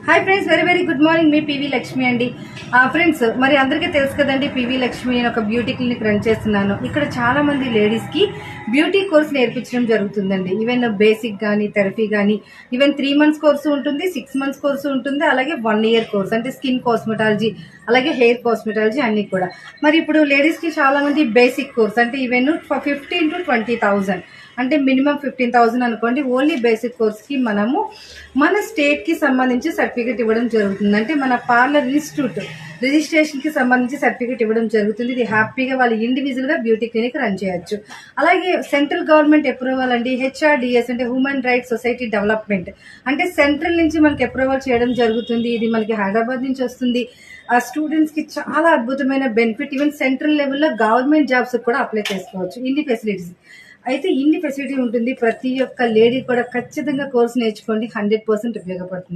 Hi friends, very very good morning. మీ PV Lakshmi అండి. Friends, మరి అందరికీ తెలుసు కదండి, పివి లక్ష్మి అని ఒక బ్యూటీ క్లినిక్ రన్ చేస్తున్నాను. ఇక్కడ చాలా మంది లేడీస్కి బ్యూటీ కోర్స్ నేర్పించడం జరుగుతుందండి. ఈవెన్ బేసిక్ కానీ, థెరపీ కానీ, ఈవెన్ 3 months కోర్సు ఉంటుంది, 6 months కోర్సు ఉంటుంది, అలాగే 1 year కోర్స్ అంటే స్కిన్ కాస్మెటాలజీ, అలాగే హెయిర్ కాస్మెటాలజీ అన్నీ కూడా. మరి ఇప్పుడు లేడీస్కి చాలా మంది బేసిక్ కోర్స్ అంటే ఈవెన్ 15 to 20,000 అంటే మినిమం 15,000 అనుకోండి. ఓన్లీ బేసిక్ కోర్స్కి మనము మన స్టేట్కి సంబంధించి సర్టిఫికేట్ ఇవ్వడం జరుగుతుంది. అంటే మన పార్లర్ ఇన్స్టిట్యూట్ రిజిస్ట్రేషన్కి సంబంధించి సర్టిఫికేట్ ఇవ్వడం జరుగుతుంది. ఇది హ్యాపీగా వాళ్ళు ఇండివిజువల్గా బ్యూటీ క్లినిక్ రన్ చేయొచ్చు. అలాగే సెంట్రల్ గవర్నమెంట్ అప్రూవల్ అండి, HRDS అంటే హ్యూమన్ రైట్స్ సొసైటీ డెవలప్మెంట్ అంటే సెంట్రల్ నుంచి మనకి అప్రూవల్ చేయడం జరుగుతుంది. ఇది మనకి హైదరాబాద్ నుంచి వస్తుంది. ఆ స్టూడెంట్స్కి చాలా అద్భుతమైన బెనిఫిట్. ఈవెన్ సెంట్రల్ లెవెల్లో గవర్నమెంట్ జాబ్స్ కూడా అప్లై చేసుకోవచ్చు. ఇన్ని ఫెసిలిటీస్ అయితే ఇన్ని ఫెసిలిటీ ఉంటుంది. ప్రతి ఒక్క లేడీ కూడా ఖచ్చితంగా కోర్స్ నేర్చుకోండి, 100% ఉపయోగపడుతుంది.